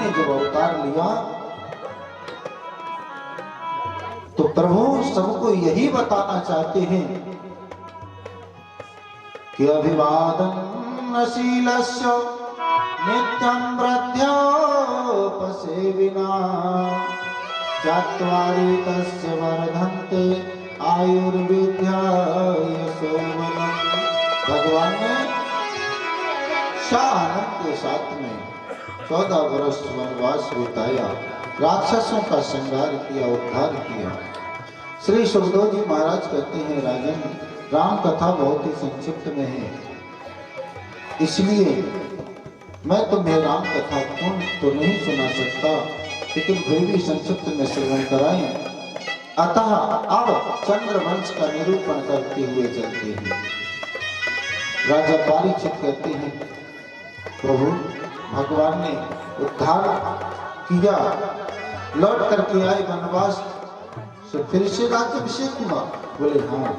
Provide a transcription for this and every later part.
ने जब अवतार लिया तो प्रभु सबको यही बताना चाहते हैं कि अभिवादनशीलस्य नित्यं ब्रह्मोपसेविना चत्वारि तस्य वर्धन्ते आयुर्विद्या यशोबलम्। भगवान ने शाहनंद के साथ में 14 वर्ष वनवास बिताया, राक्षसों का संहार किया, उद्धार किया। श्री सुखदेव जी महाराज कहते हैं राजन, राम कथा बहुत ही संक्षिप्त में है, इसलिए मैं तुम्हें राम कथा पूर्ण तो नहीं सुना सकता, लेकिन फिर भी संक्षिप्त में श्रवण कराएं। अतः अब चंद्रवंश का निरूपण करते हुए चलते हैं। राजा परीक्षित कहते हैं प्रभु भगवान ने उद्धार किया, लौट करके आए वनवास से, फिर से राज्याभिषेक हुआ। बोले हाँ,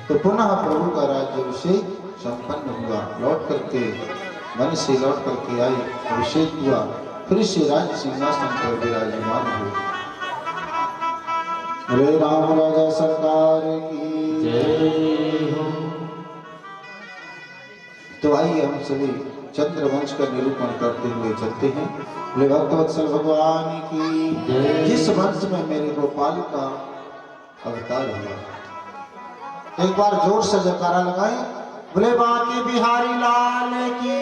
तो पुनः प्रभु का राज्याभिषेक संपन्न हुआ, लौट करके वन से लौट करके आए, अभिषेक हुआ, फिर से राज्य सिंहासन पर विराजमान हुए। बोले राम राजा सरकार की जय हो। तो आइए हम सभी चंद्रवंश का निरूपण करते हुए चलते हैं। बोले भक्तवत्सल भगवान की जय। जिस वंश में मेरे गोपाल का अवतार हुआ, एक बार जोर से जयकारा लगाएं। बोले बांके बिहारी लाल की।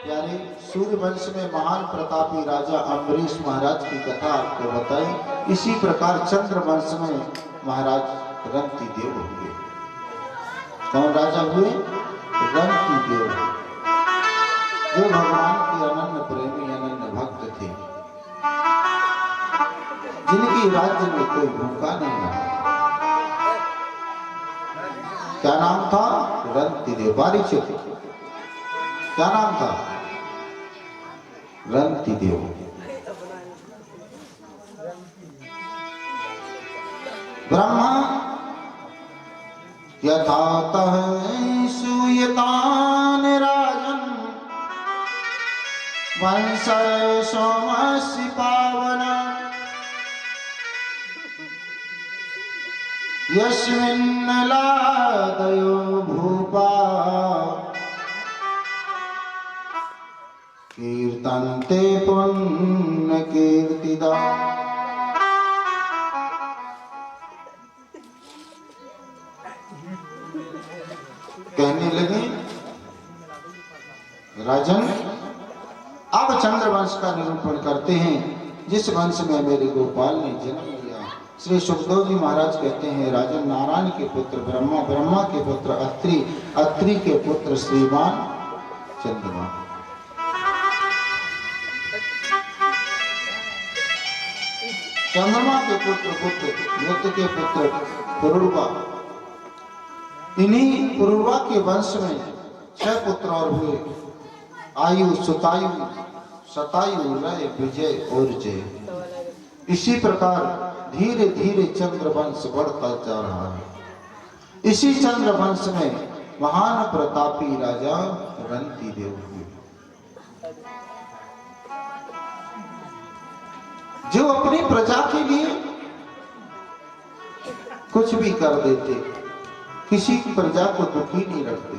यानी सूर्यवंश में महान प्रतापी राजा अम्बरीश महाराज की कथा आपको बताई। इसी प्रकार चंद्रवंश में महाराज रंतिदेव हुए। कौन राजा हुए? रंतिदेव, जो भगवान के अनन्य प्रेमी अनन्य भक्त थे, जिनकी राज्य में कोई भूखा नहीं रहा। क्या नाम था? रंतिदेव। परीक्षित क्या नाम था? रंतिदेव। ब्रह्मा यथातः सूयतान राजन वंश सोमसि पावन यस्मिन् लादयो भूपा कीर्तन्ते पुण्य कीर्तिदा। कहने लगे राजन, अब चंद्रवंश का निरूपण करते हैं, जिस वंश में मेरे गोपाल ने जन्म लिया। श्री सुखदेव जी महाराज कहते हैं राजन, नारायण के पुत्र ब्रह्मा, ब्रह्मा के पुत्र अत्रि, अत्रि के पुत्र श्रीमान चंद्रमा, चंद्रमा के पुत्र मृत के पुत्र पुरुरवा। इन्हीं पुरुरवा के वंश में 6 पुत्र और हुए, आयु, सुतायु, शतायु, लय, विजय और जय। इसी प्रकार धीरे धीरे चंद्रवंश बढ़ता जा रहा है। इसी चंद्रवंश में महान प्रतापी राजा रंतिदेव हुए, जो अपनी प्रजा के लिए कुछ भी कर देते, किसी की प्रजा को दुखी नहीं रखते।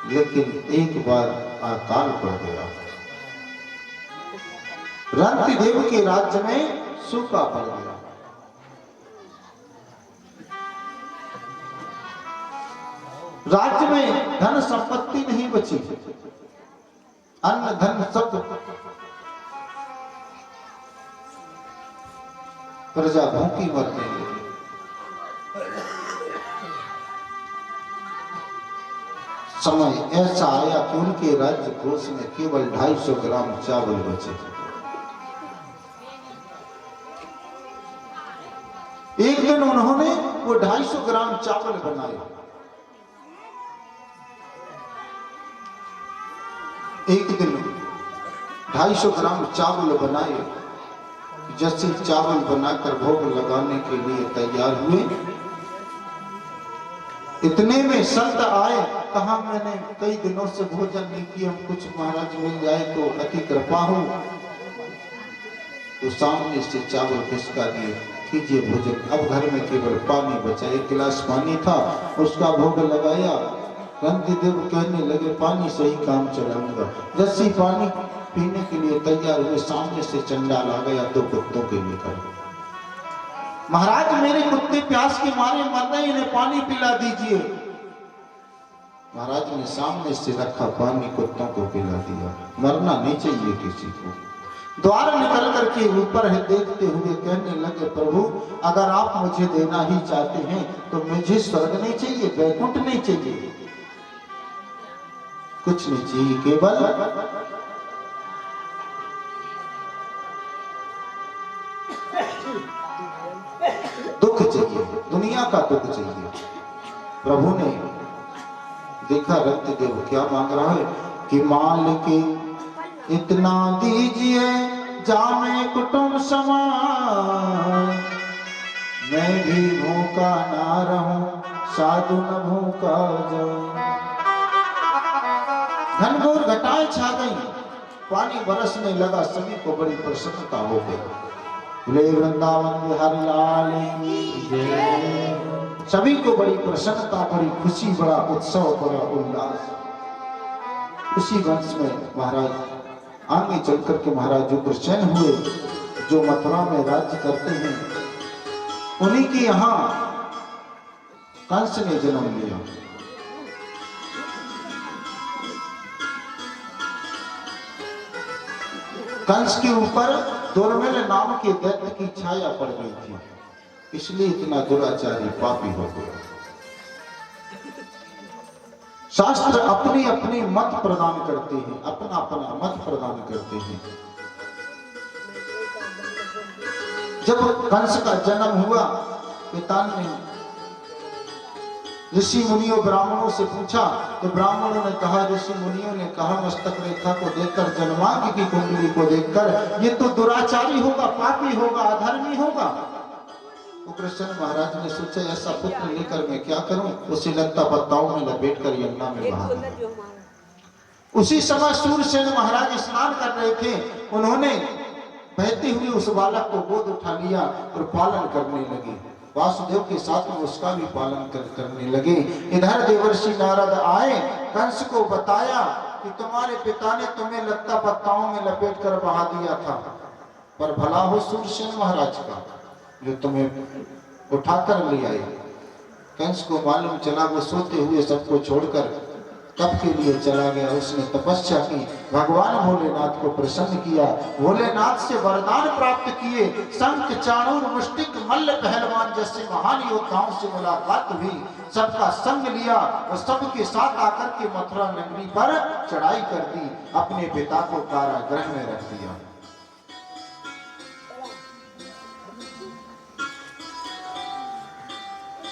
लेकिन एक बार अकाल पड़ गया, रंतिदेव के राज्य में सूखा पड़ गया। राज्य में धन संपत्ति नहीं बची, अन्न धन सब प्रजा भूखी मरने लगी। समय ऐसा आया कि उनके राज्य कोष में केवल 250 ग्राम चावल बचे। एक दिन उन्होंने वो 250 ग्राम चावल बनाए। एक दिन 250 ग्राम चावल बनाए। जैसे चावल बनाकर भोग लगाने के लिए तैयार हुए, इतने में संत आए, कहा मैंने कई दिनों से भोजन नहीं किया, कुछ महाराज मिल जाए तो अति कृपा हो। तो सामने से चावल खिसका दिए, कीजिए भोजन। अब घर में केवल पानी बचा, एक गिलास पानी था, उसका भोग लगाया। रंतिदेव कहने लगे पानी से ही काम चलाऊंगा। जैसे पानी पीने के लिए तैयार हुए, सामने से चंडाल आ गया 2 कुत्तों के लेकर। महाराज मेरे कुत्ते प्यास के मारे मर रहे, इन्हें पानी पिला दीजिए। महाराज ने सामने से रखा पानी कुत्तों को पिला दिया। मरना नहीं चाहिए किसी को। द्वार निकल करके ऊपर है देखते हुए कहने लगे प्रभु अगर आप मुझे देना ही चाहते हैं तो मुझे स्वर्ग नहीं चाहिए, वैकुंठ नहीं चाहिए, कुछ नहीं चाहिए, केवल दुख चाहिए, दुनिया का दुख चाहिए। प्रभु ने देखा रंतिदेव क्या मांग रहा है कि मालिक इतना दीजिए जामे कुटुंब समान, मैं भी भूखा ना रहूं साधु न भूखा जाऊं। घनघोर घटाएं छा गई, पानी बरसने लगा, सभी को बड़ी प्रसन्नता हो गई। बोले वृंदावन बिहारी लाल की जय। सभी को बड़ी प्रसन्नता, बड़ी खुशी, बड़ा उत्सव, बड़ा उल्लास। उसी वंश में महाराज आगे चलकर के महाराज उग्रसेन हुए, जो मथुरा में राज्य करते हैं। उन्हीं के यहाँ कंस ने जन्म लिया। कंस के ऊपर दुर्मिल नाम के दैत्य की छाया पड़ गई थी, इसलिए इतना दुराचारी पापी हो गया। शास्त्र अपनी अपनी मत प्रदान करते हैं, अपना अपना मत प्रदान करते हैं। जब कंस का जन्म हुआ, पिता ने ऋषि मुनियों ब्राह्मणों से पूछा तो ब्राह्मणों ने कहा, ऋषि मुनियों ने कहा मस्तक रेखा को देखकर, जन्मांग की कुंडली को देखकर ये तो दुराचारी होगा, पापी होगा, अधर्मी होगा। उग्रसेन महाराज ने सोचा ऐसा पुत्र लेकर मैं क्या करूं, उसे लत्ता पत्ताओं में लपेट कर यमुना में बहा दिया। उसी समय सूरसेन महाराज स्नान कर रहे थे, उन्होंने बहते हुए उस बालक को गोद उठा लिया और पालन करने लगे। वासुदेव के साथ में उसका भी पालन करने लगे। इधर देवर्षि नारद आए, कंस को बताया कि तुम्हारे पिता ने तुम्हें लत्ता पत्ताओं में लपेट कर बहा दिया था, पर भला हो सूरसेन महाराज का जो तुम्हें उठाकर ले आए। कंस को मालूम चला वो सोते हुए सबको छोड़कर कब के लिए चला गया। उसने तपस्या की, भगवान भोलेनाथ को प्रसन्न किया, भोलेनाथ से वरदान प्राप्त किए। शंख, चाणूर, मुष्टिक, मल्ल, पहलवान जैसे महान योद्धाओं से मुलाकात हुई, सबका संग लिया और सबके साथ आकर के मथुरा नगरी पर चढ़ाई कर दी। अपने पिता को कारागृह में रख दिया।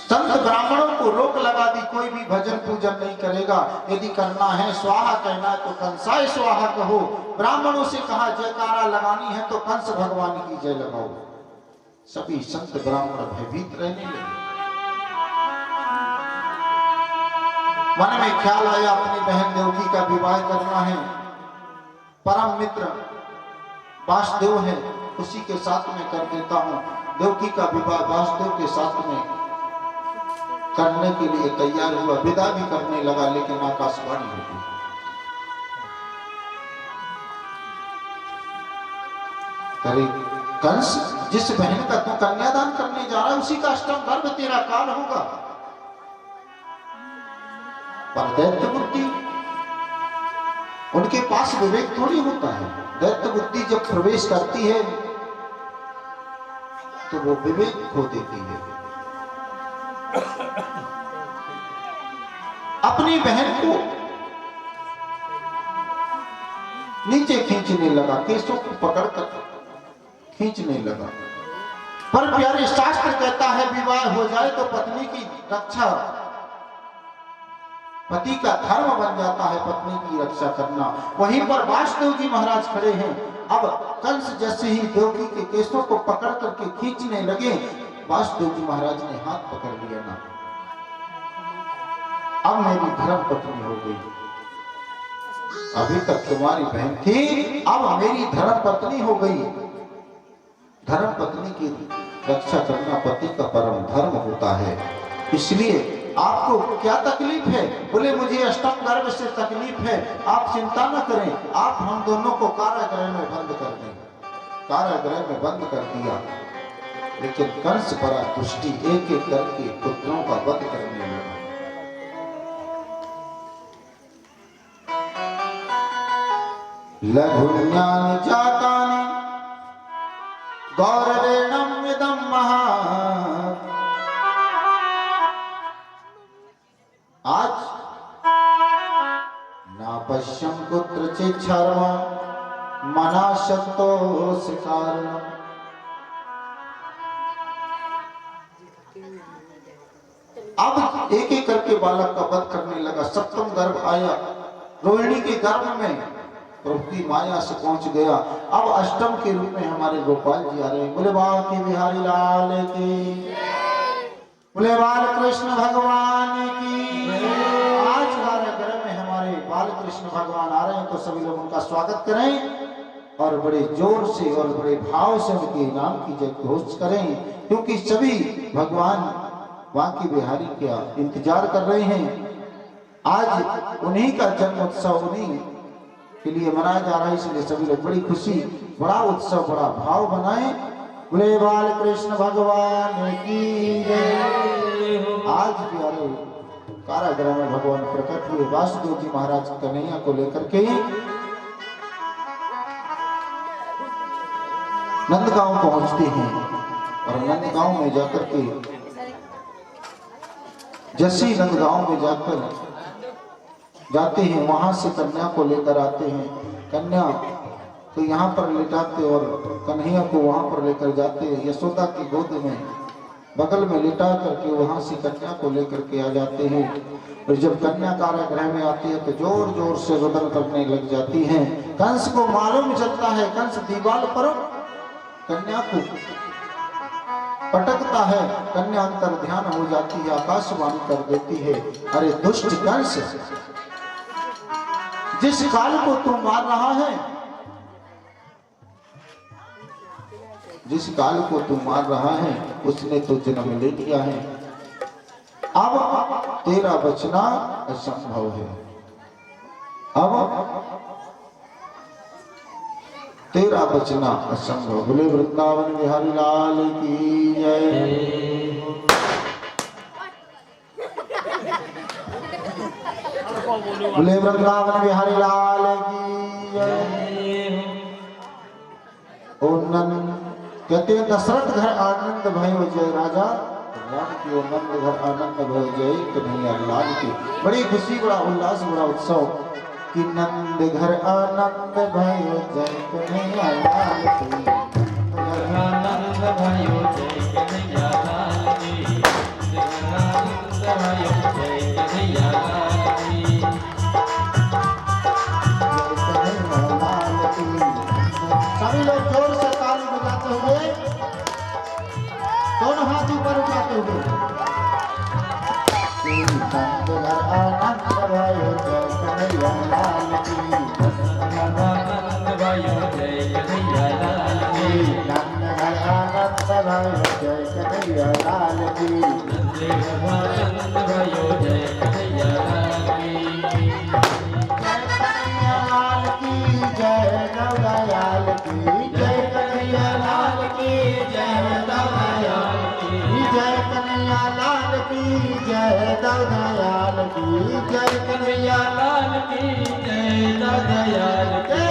संत ब्राह्मणों को रोक लगा दी, कोई भी भजन पूजन नहीं करेगा। यदि करना है स्वाहा कहना है तो कंसाय स्वाहा कहो। ब्राह्मणों से कहा जयकारा लगानी है तो कंस भगवान की जय लगाओ। सभी संत ब्राह्मण भयभीत रहने लगे। मन में ख्याल आया अपनी बहन देवकी का विवाह करना है। परम मित्र वासुदेव है, उसी के साथ में कर देता हूं। देवकी का विवाह वासुदेव के साथ में करने के लिए तैयार हुआ, विदा भी करने लगा, लेकिन आकाशवाणी हो गई। अरे कंस, जिस बहन का तू कन्यादान करने जा रहा है उसी का अष्टम गर्भ तेरा काल होगा। पर दैत्य बुद्धि, उनके पास विवेक थोड़ी होता है। दैत्य बुद्धि जब प्रवेश करती है तो वो विवेक खो देती है। अपनी बहन को नीचे खींचने लगा, केसों को पकड़कर खींचने लगा। पर प्यारे शास्त्र कहता है विवाह हो जाए तो पत्नी की रक्षा, पति का धर्म बन जाता है पत्नी की रक्षा करना। वहीं पर वासुदेव जी महाराज खड़े हैं। अब कंस जैसे ही देवकी के केसों को पकड़ करके खींचने लगे, वासुदेव जी महाराज ने हाथ पकड़ लिया ना। अब मेरी धर्म पत्नी हो गई। अभी तक तुम्हारी बहन थी, अब मेरी धर्म पत्नी हो गई। धर्म पत्नी की रक्षा करना पति का परम धर्म होता है। इसलिए आपको क्या तकलीफ है? बोले मुझे अष्टम गर्भ से तकलीफ है। आप चिंता न करें, आप हम दोनों को कारागृह में बंद कर दें। कारागृह में बंद कर दिया, लेकिन कंस बड़ा दुष्टी एक एक करके पुत्रों का वध करने लगा। लघुन्यानि जातानि गौरवेणं इदं महात्। आज ना पश्यं कुत्रचित् शर्म मनाशक्तो शिकारणम्। अब एक एक करके बालक का वध करने लगा। सप्तम गर्भ आया, रोहिणी के गर्भ में प्रभु की माया से पहुंच गया। अब अष्टम के रूप में हमारे गोपाल जी आ रहे हैं। बोले बांके बिहारी लाल की, बोले बाल कृष्ण भगवान की। आज कारागृह में हमारे बाल कृष्ण भगवान आ रहे हैं, तो सभी लोग उनका स्वागत करें और बड़े जोर से और बड़े भाव से उनके नाम की जय घोष करें, क्योंकि सभी भगवान बांके बिहारी का इंतजार कर रहे हैं। आज उन्हीं का जन्म उत्सव उन्हीं के लिए मनाया जा रहा है, इसलिए सभी लोग बड़ी खुशी, बड़ा उत्सव, बड़ा भाव बनाए। बोले बाल कृष्ण भगवान की जय। आज प्यारे कारागृह में भगवान प्रकट हुए। वासुदेव जी महाराज कन्हैया को लेकर के नंदगांव पहुंचते हैं और नंदगांव में जाकर के जैसे नंदगांव में जाते हैं, वहां से कन्या को लेकर आते हैं। कन्या तो यहाँ पर लिटाते और कन्हैया को वहां पर लेकर जाते हैं। यशोदा की गोद में बगल में लिटा करके वहां से कन्या को लेकर के आ जाते हैं। और जब कन्या कारागृह में आती है तो जोर जोर से रुदन करने लग जाती है। कंस को मालूम चलता है, कंस दीवार पर कन्या को पटकता है। कन्या अंतर ध्यान हो जाती है, आकाशवाणी कर देती है, अरे दुष्ट कंस, जिस काल को तू मार रहा है, जिस काल को तू मार रहा है उसने तो जन्म ले लिया है। अब तेरा बचना असंभव है। अब तेरा बचना असंभव। बोले वृंदावन बिहारी लाल की जय। बोले वृंदावन बिहारी लाल की जय। ओ नंद कहते हैं दशरथ घर आनंद भयो जय। राजा राम की ओ नंद घर आनंद भयो जय कन्हैया लाल की। बड़ी खुशी, बड़ा उल्लास, बड़ा उत्सव कि नंद घर आनंद भयो जय कन्हैया लाल की। आनंद भयो जय कन्हैया लाल की। आनंद भयो जय कन्हैया लाल की। सभी लोग जोर से ताली बजाते हुए, दोनों हाथ ऊपर उठाते हुए, नंद घर आनंद भयो जय कन्हैया लाल की। आनंद भयो जय कन्हैया लाल की। नंद घर आनंद भयो जय कन्हैया लाल की। आनंद भयो जय कन्हैया लाल की। जय दयाल की, जय कन्हैया लाल की, जय दयाल की, जय कन्हैया लाल की, जय दयाल की, जय कन्हैया लाल की, जय दयाल की।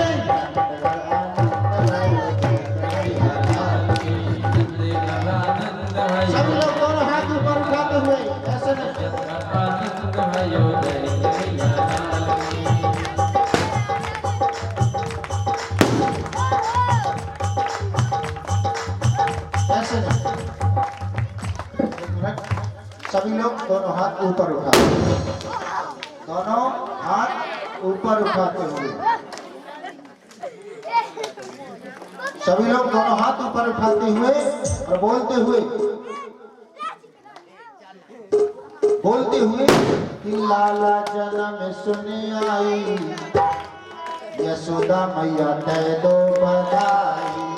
सब लोग दोनों हाथ ऊपर उठाते हुए ऐसे आनंद भयो जय कन्हैया लाल की। सभी लोग दोनों हाथ ऊपर उठाते हुए, दोनों हाथ ऊपर उठाते हुए, सभी लोग दोनों हाथ ऊपर उठाते हुए और बोलते हुए कि लाला जन्म सुनी आई, यशोदा मैया तै दो बधाई।